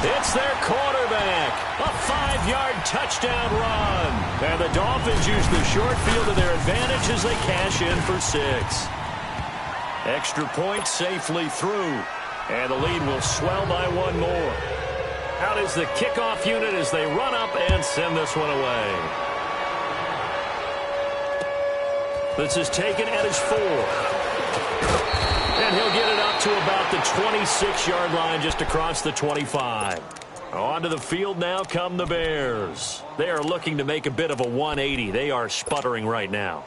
It's their quarterback. A 5-yard touchdown run. And the Dolphins use the short field to their advantage as they cash in for 6. Extra point safely through. And the lead will swell by 1 more. Out is the kickoff unit as they run up and send this one away. This is taken at his 4. And he'll get it up to about the 26-yard line just across the 25. Onto the field now come the Bears. They are looking to make a bit of a 180. They are sputtering right now.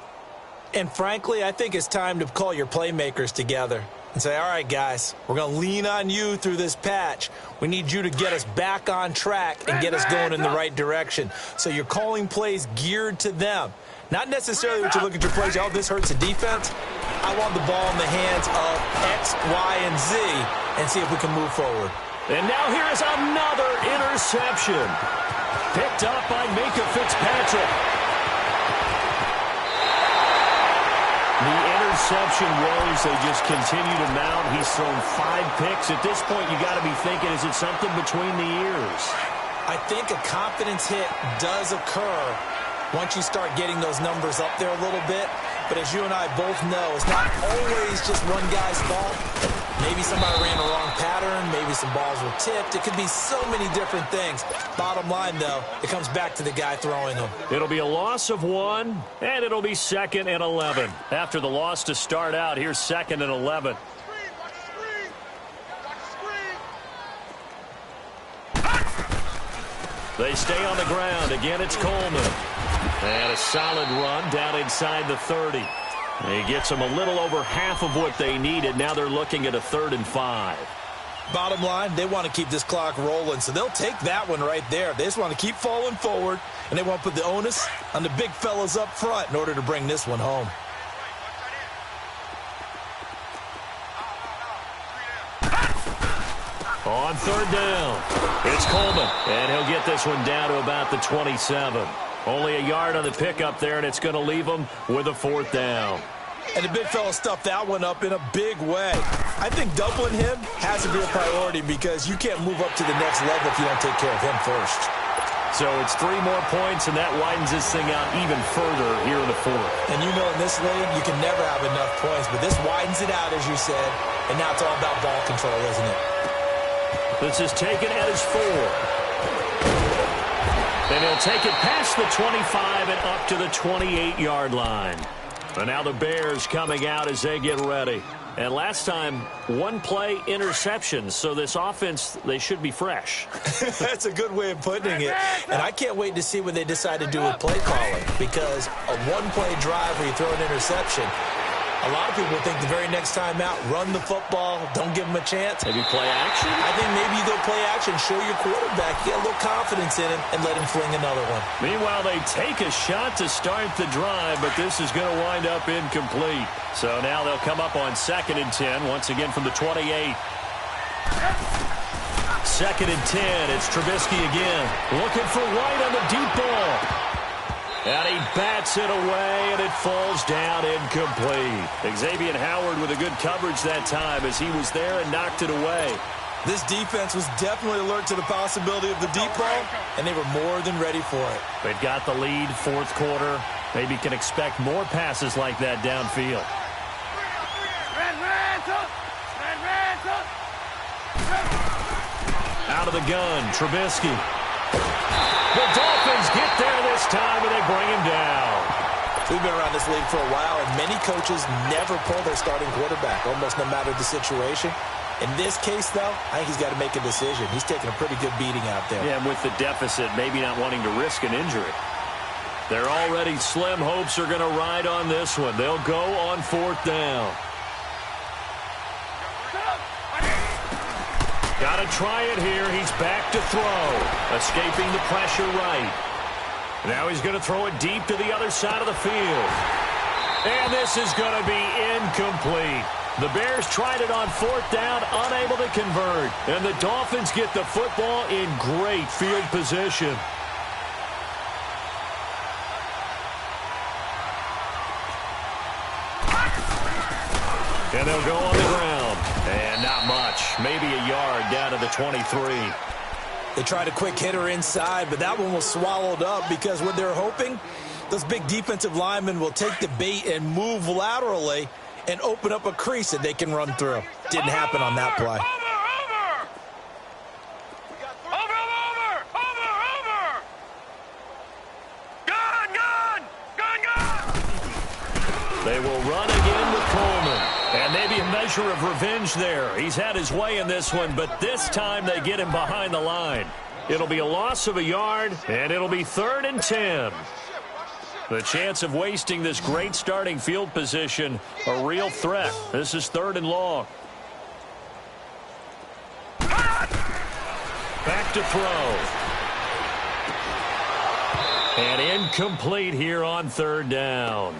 And frankly, I think it's time to call your playmakers together and say, all right, guys, we're going to lean on you through this patch. We need you to get us back on track and get us going in the right direction. So you're calling plays geared to them. Not necessarily what you look at your plays, oh, this hurts the defense. I want the ball in the hands of X, Y, and Z and see if we can move forward. And now here is another interception. Picked up by Minka Fitzpatrick. The interception woes, they just continue to mount. He's thrown 5 picks. At this point, you got to be thinking, is it something between the ears? I think a confidence hit does occur once you start getting those numbers up there a little bit. But as you and I both know, it's not always just one guy's fault. Maybe somebody ran the wrong pattern. Maybe some balls were tipped. It could be so many different things. Bottom line, though, it comes back to the guy throwing them. It'll be a loss of 1, and it'll be 2nd and 11. After the loss to start out, here's 2nd and 11. They stay on the ground. Again, it's Coleman. And a solid run down inside the 30. He gets them a little over half of what they needed. Now they're looking at a 3rd and 5. Bottom line, they want to keep this clock rolling, so they'll take that one right there. They just want to keep falling forward, and they want to put the onus on the big fellas up front in order to bring this one home. On 3rd down, it's Coleman, and he'll get this one down to about the 27. Only a yard on the pickup there, and it's going to leave them with a 4th down. And the big fella stuffed that one up in a big way. I think doubling him has to be a priority because you can't move up to the next level if you don't take care of him first. So it's 3 more points, and that widens this thing out even further here in the 4th. And you know in this league, you can never have enough points, but this widens it out, as you said, and now it's all about ball control, isn't it? This is taken at his 4. And he'll take it past the 25 and up to the 28-yard line. And now the Bears coming out as they get ready. And last time, 1-play interceptions. So this offense, they should be fresh. That's a good way of putting it. And I can't wait to see what they decide to do with play calling. Because a 1-play drive where you throw an interception, a lot of people think the very next time out, run the football, don't give them a chance. Maybe play action? I think maybe you go play action, show your quarterback, get a little confidence in him, and let him fling another one. Meanwhile, they take a shot to start the drive, but this is going to wind up incomplete. So now they'll come up on 2nd and 10, once again from the 28. 2nd and 10, it's Trubisky again. Looking for White on the deep ball. And he bats it away, and it falls down incomplete. Xavier Howard with a good coverage that time as he was there and knocked it away. This defense was definitely alert to the possibility of the deep ball, and they were more than ready for it. They've got the lead, 4th quarter. Maybe can expect more passes like that downfield. Out of the gun, Trubisky. The Dolphins get there this time, and they bring him down. We've been around this league for a while, and many coaches never pull their starting quarterback, almost no matter the situation. In this case, though, I think he's got to make a decision. He's taking a pretty good beating out there. Yeah, and with the deficit, maybe not wanting to risk an injury. Their already slim hopes are going to ride on this one. They'll go on 4th down. Got to try it here. He's back to throw. Escaping the pressure right. Now he's going to throw it deep to the other side of the field. And this is going to be incomplete. The Bears tried it on 4th down, unable to convert. And the Dolphins get the football in great field position. And they'll go on the ground. And not much. Maybe a yard down to the 23. They tried a quick hitter inside, but that one was swallowed up because what they're hoping, those big defensive linemen will take the bait and move laterally and open up a crease that they can run through. Didn't happen on that play. They will run again with Coleman. And maybe a measure of revenge there. He's had his way in this one, but this time they get him behind the line. It'll be a loss of a yard, and it'll be 3rd and 10. The chance of wasting this great starting field position, a real threat. This is 3rd and long. Back to throw. And incomplete here on 3rd down.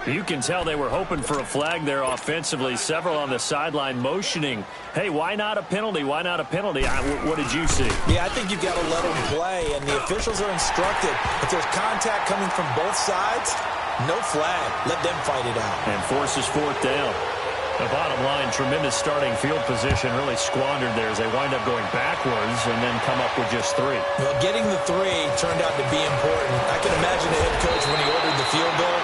You can tell they were hoping for a flag there offensively. Several on the sideline motioning, hey, why not a penalty? Why not a penalty? What did you see? Yeah, I think you've got to let them play, and the officials are instructed. If there's contact coming from both sides, no flag. Let them fight it out. And forces 4th down. The bottom line, tremendous starting field position, really squandered there as they wind up going backwards and then come up with just 3. Well, getting the 3 turned out to be important. I can imagine the head coach when he ordered the field goal,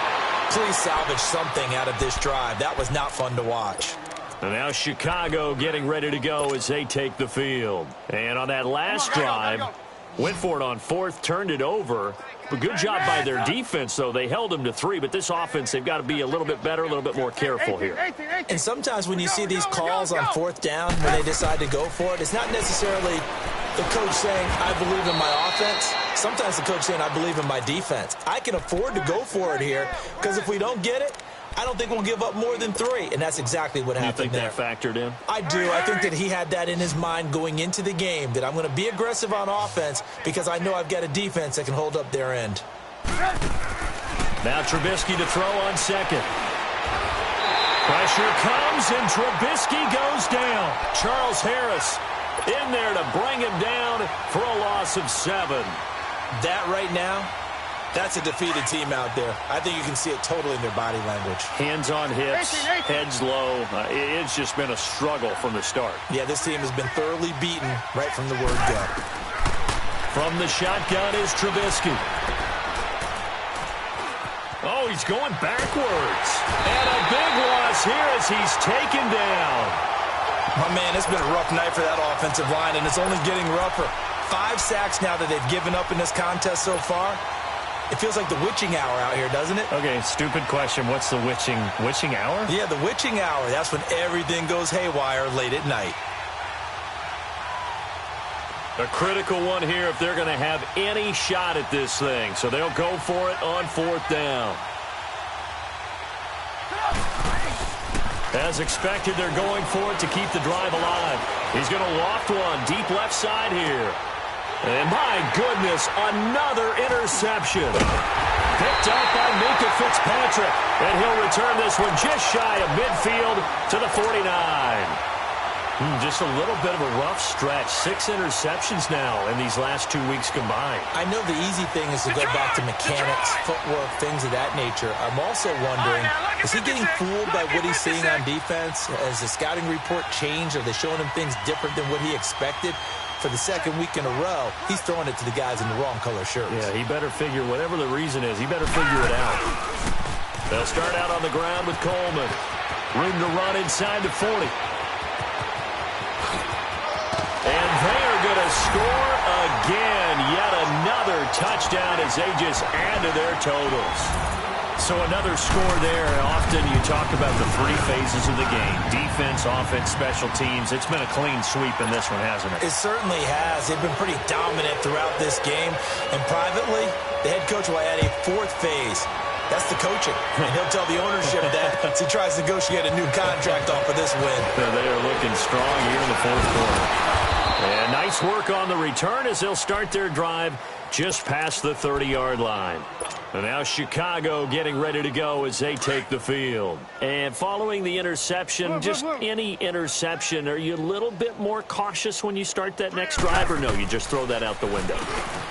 please salvage something out of this drive. That was not fun to watch. And now Chicago getting ready to go as they take the field. And on that last drive, went for it on 4th, turned it over. But good job by their defense, though. They held them to 3, but this offense, they've got to be a little bit better, a little bit more careful here. And sometimes when you see these calls on 4th down, when they decide to go for it, it's not necessarily the coach saying, I believe in my offense. Sometimes the coach saying, I believe in my defense. I can afford to go for it here because if we don't get it, I don't think we'll give up more than 3. And that's exactly what happened there. You think that factored in? I do. I think that he had that in his mind going into the game, that I'm going to be aggressive on offense because I know I've got a defense that can hold up their end. Now Trubisky to throw on 2nd. Pressure comes, and Trubisky goes down. Charles Harris in there to bring him down for a loss of 7. That right now, that's a defeated team out there. I think you can see it totally in their body language. Hands on hips, heads low. It's just been a struggle from the start. Yeah, this team has been thoroughly beaten right from the word go. From the shotgun is Trubisky. Oh, he's going backwards. And a big loss here as he's taken down. My man, it's been a rough night for that offensive line, and it's only getting rougher. 5 sacks now that they've given up in this contest so far. It feels like the witching hour out here, doesn't it? Okay, stupid question. What's the witching hour? Yeah, the witching hour. That's when everything goes haywire late at night. A critical one here if they're going to have any shot at this thing. So they'll go for it on 4th down. As expected, they're going for it to keep the drive alive. He's going to loft one deep left side here. And my goodness, another interception. Picked up by Minka Fitzpatrick. And he'll return this one just shy of midfield to the 49. Just a little bit of a rough stretch. 6 interceptions now in these last 2 weeks combined. I know the easy thing is to go back to mechanics, footwork, things of that nature. I'm also wondering, is he getting fooled by what he's seeing on defense? Has the scouting report changed? Are they showing him things different than what he expected? For the 2nd week in a row, he's throwing it to the guys in the wrong color shirts. Yeah, he better figure, whatever the reason is, he better figure it out. They'll start out on the ground with Coleman. Room to run inside the 40. And they are going to score again. Yet another touchdown as they just add to their totals. So another score there. Often you talk about the three phases of the game: defense, offense, special teams. It's been a clean sweep in this one, hasn't it? It certainly has. They've been pretty dominant throughout this game. And privately, the head coach will add a fourth phase. That's the coaching. And he'll tell the ownership that as he tries to negotiate a new contract off of this win. They are looking strong here in the fourth quarter. And nice work on the return as they'll start their drive just past the 30-yard line. And now Chicago getting ready to go as they take the field. And following the interception, just any interception, are you a little bit more cautious when you start that next drive, or no, you just throw that out the window?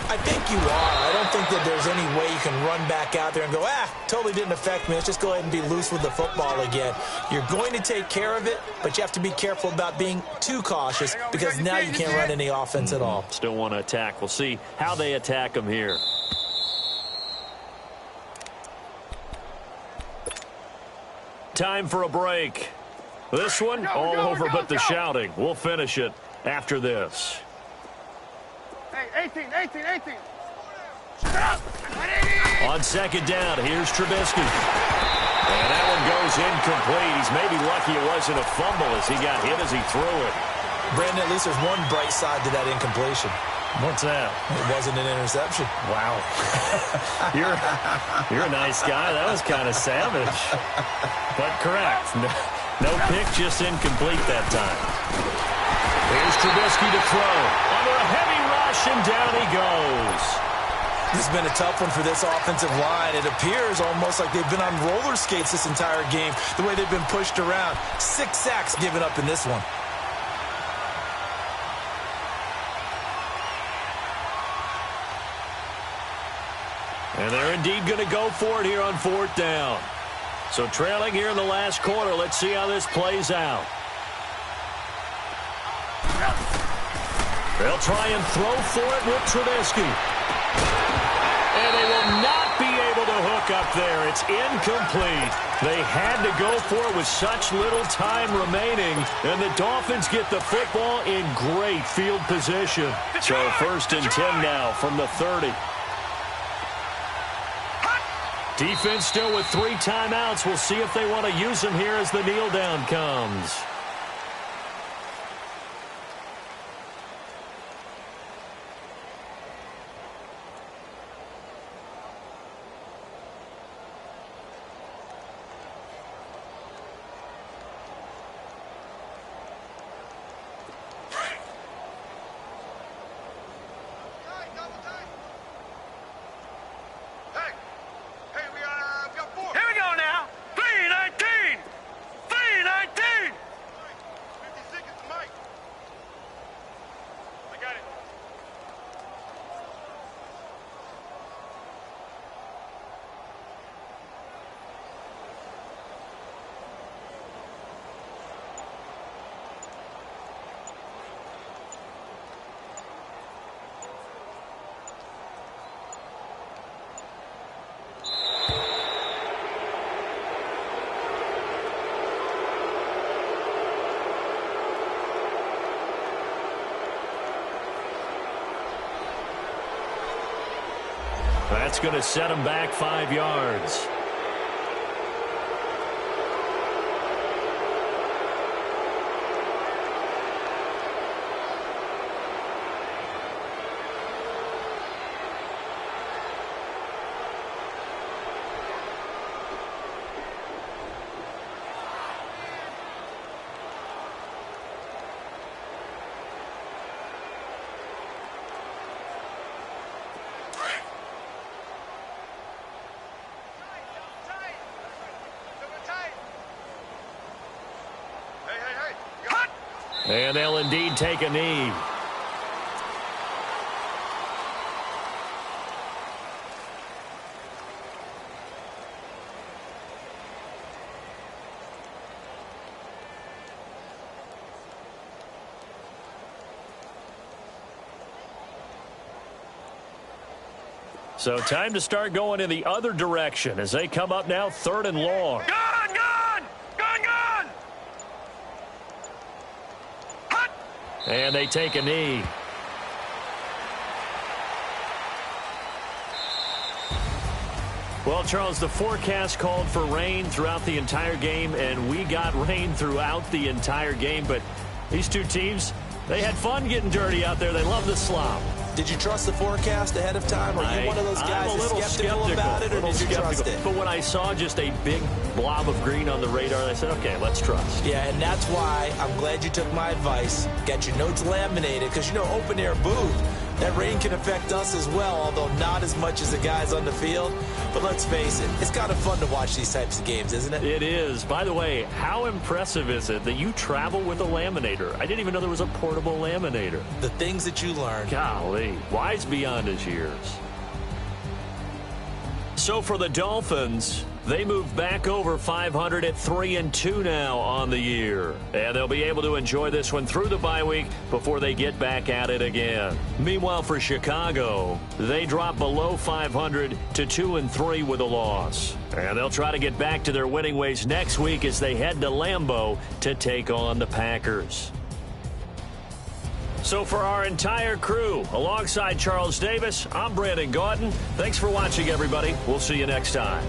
I think you are. I don't think that there's any way you can run back out there and go, totally didn't affect me. Let's just go ahead and be loose with the football again. You're going to take care of it, but you have to be careful about being too cautious because now you can't run any offense at all. Still want to attack. We'll see how they attack them here. Time for a break. This one, all over but the shouting. We'll finish it after this. Hey, 18. On second down, here's Trubisky. And that one goes incomplete. He's maybe lucky it wasn't a fumble as he got hit as he threw it. Brandon, at least there's one bright side to that incompletion. What's that? It wasn't an interception. Wow. You're a nice guy. That was kind of savage. But correct. No pick, just incomplete that time. Here's Trubisky to throw. Under a heavy rush, and down he goes. This has been a tough one for this offensive line. It appears almost like they've been on roller skates this entire game, the way they've been pushed around. 6 sacks given up in this one. And they're indeed going to go for it here on fourth down. So trailing here in the last quarter. Let's see how this plays out. They'll try and throw for it with Trubisky. And they will not be able to hook up there. It's incomplete. They had to go for it with such little time remaining. And the Dolphins get the football in great field position. So first and 10 now from the 30. Defense still with 3 timeouts. We'll see if they want to use them here as the kneel down comes. That's going to set them back 5 yards. And they'll indeed take a knee. So time to start going in the other direction as they come up now 3rd and long. And they take a knee. Well, Charles, the forecast called for rain throughout the entire game, and we got rain throughout the entire game. But these two teams, they had fun getting dirty out there. They love the slop. Did you trust the forecast ahead of time? Are you one of those guys that's skeptical about it, or did you trust it? But when I saw just a big blob of green on the radar, I said, okay, let's trust. Yeah, and that's why I'm glad you took my advice. Get your notes laminated, because, you know, open-air booth, that rain can affect us as well, although not as much as the guys on the field. But let's face it, it's kind of fun to watch these types of games, isn't it? It is. By the way, how impressive is it that you travel with a laminator? I didn't even know there was a portable laminator. The things that you learn. Golly, wise beyond his years. So for the Dolphins, they move back over 500 at 3-2 now on the year. And they'll be able to enjoy this one through the bye week before they get back at it again. Meanwhile, for Chicago, they drop below 500 to 2-3 with a loss. And they'll try to get back to their winning ways next week as they head to Lambeau to take on the Packers. So for our entire crew, alongside Charles Davis, I'm Brandon Gaudin. Thanks for watching, everybody. We'll see you next time.